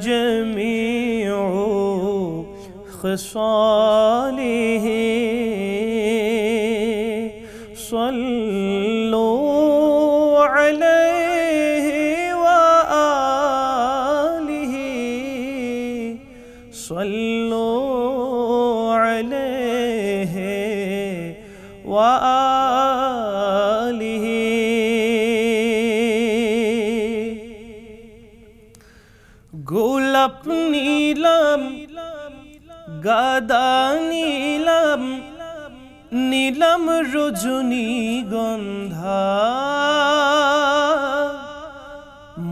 جميع خصاله صلوا عليه وآله صلوا عليه وآله গোলাপ নীলাম গাদা নীলাম নীলাম রজনীগন্ধা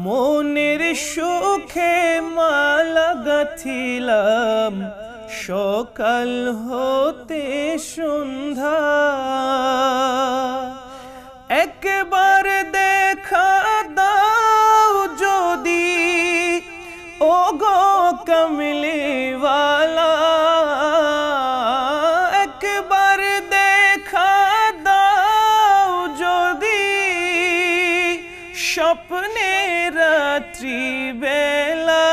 মনের সুখে মালা গাঁথিলাম সকাল হতে সন্ধ্যা একবার দেখা দাও যদি ও গো কমলিওয়ালা একবার দেখা দাও যদি স্বপ্নে রাত্রি বেলা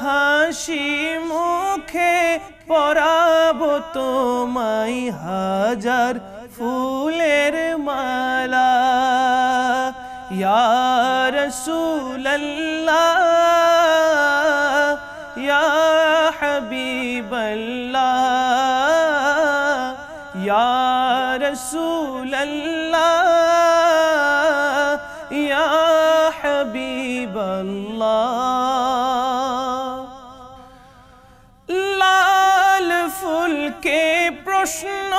হাসি মুখে পরাবো তোমায় হাজার ফুলের মালা ইয়া রাসূলুল্লাহ ইয়া হাবিবাল্লাহ ইয়া রাসূলুল্লাহ ইয়া হাবিবাল্লাহ লাল ফুলকে প্রশ্ন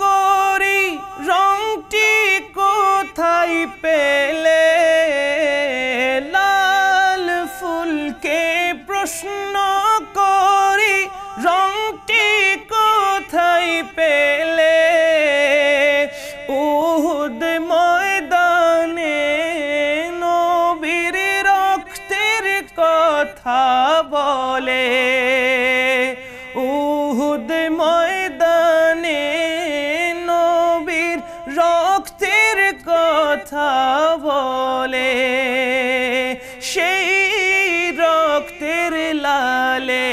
করি রংটি কোথায় পেলে লাল ফুলকে প্রশ্ন করি রংটি কোথায় পেলে উহুদ ময়দানে নবীর রক্তের কথা বলে উহুদ ময়দানে নবীর রক্তের কথা বলে সেই রক্তের লালে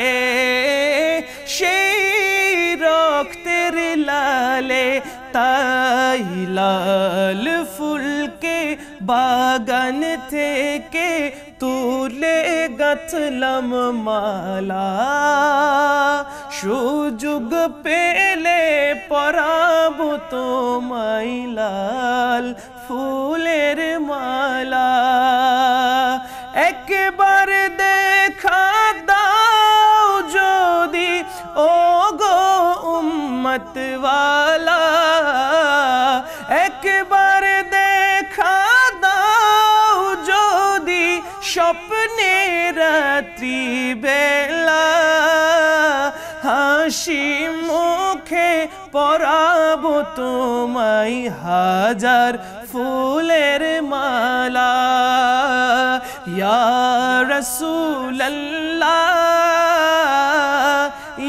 সেই রক্তের লালে তাই লাল ফুলকে বাগান থেকে তুলে গাঁথলাম মালা সুযোগ পেলে পরাবো তোমায় লাল ফুলের মালা একবার দেখা দাও যদি ও গো উম্মত ওয়ালা একবার দেখা দাও যদি স্বপ্নে রাত্রি বেলা হাসি মুখে পরাবো তোমায় হাজার ফুলের মালা ইয়া রাসূলুল্লাহ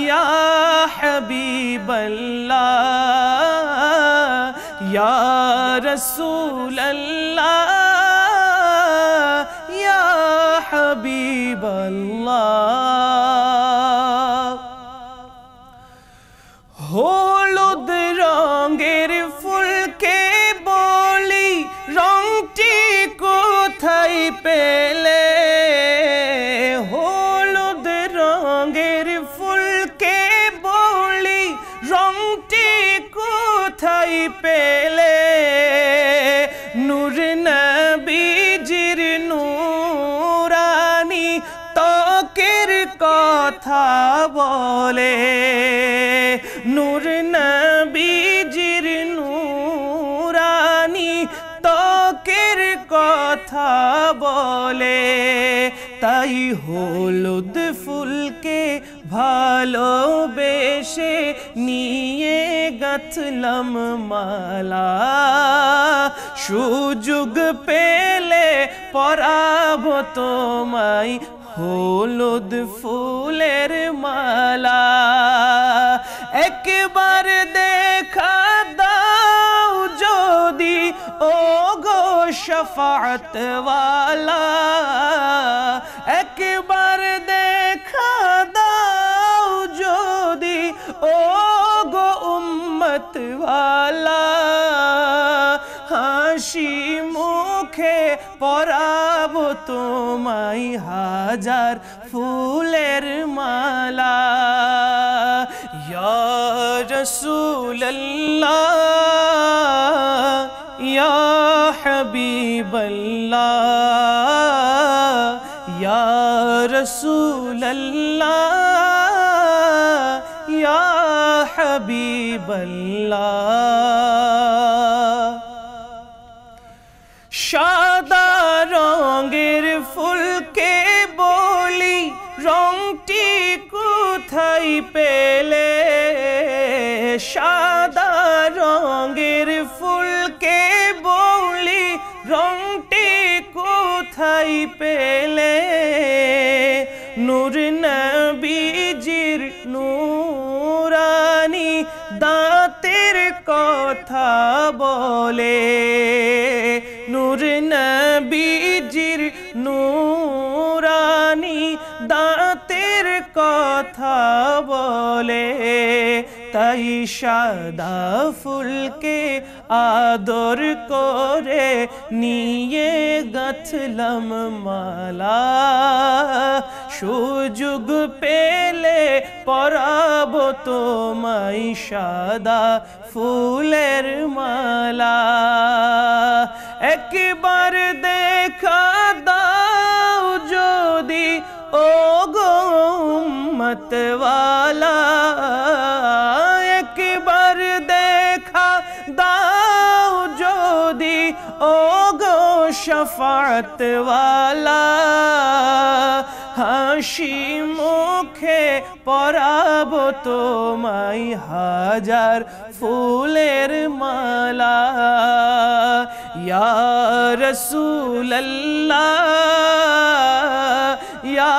ইয়া হাবিবাল্লাহ ইয়া রাসূলুল্লাহ ইয়া হাবিবাল্লাহ হলুদ রঙের ফুলকে বলি রংটি কোথায় পেলে হলুদ রঙের ফুলকে বলি রংটি কোথায় পেলে নূর নবীজির নূরানি ত্বকের কথা বলে নূর নবীজির নূরানি ত্বকের কথা বলে তাই হলুদ ফুলকে ভালোবেসে নিয়ে গাঁথলাম মালা সুযোগ পেলে পরাবো তোমায় হলুদ ফুলের মালা একবার দেখা দাও যদি ও গো শফাअत वाला তোমায় হাজার ফুলের মালা ইয়া রাসূলুল্লাহ ইয়া হাবিবাল্লাহ ইয়া রাসূলুল্লাহ ইয়া হাবিবাল্লাহ সাদা রঙের ফুলকে বলি রংটি কোথায় পেলে সাদা রঙের ফুলকে বলি রংটি কোথায় পেলে নূর নবীজির নূরানি দাঁতের কথা বলে নূর নবীজির নূরানি দাঁতের কথা বলে তাই সাদা ফুলকে আদর করে নিয়ে গাঁথলাম মালা সুযোগ পেলে পরাব তোমায় সাদা ফুলের মালা একবার দেখা দাও যদি ও গো উম্মতওয়ালা একবার দেখা দাও যদি ও গো শফাআতওয়ালা হাসি মুখে পরাব তোমায় হাজার ফুলের মালা ইয়া রাসূলুল্লাহ ইয়া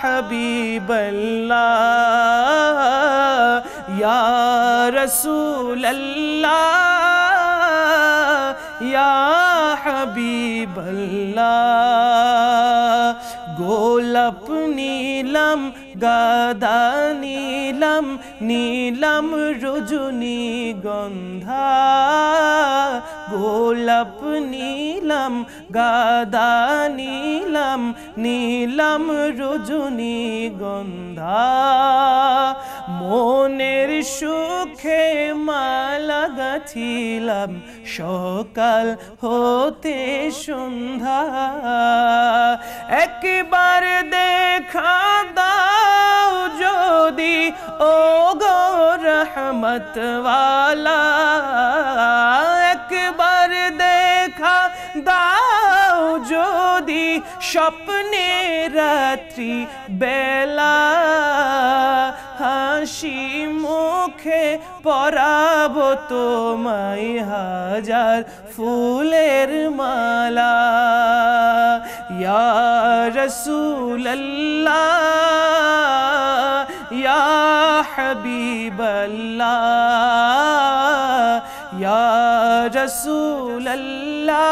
হাবিবাল্লাহ ইয়া রাসূলুল্লাহ ইয়া হাবিবাল্লাহ গোলাপ নীলাম গাদা নীলাম নীলাম রজনীগন্ধা গোলাপ নীলাম গাদা নীলাম নীলাম রজনীগন্ধা মনের সুখে মালা গাঁথিলাম সকাল হতে সন্ধ্যা একবার দেখা দাও যদি ও গো রহমতওয়ালা একবার দেখা দাও যদি স্বপ্নে রাত্রি বেলা হাসি মুখে পরাব তোমায় হাজার ফুলের মালা ইয়া রাসূলুল্লাহ ইয়া হাবিবাল্লাহ ইয়া রাসূলুল্লাহ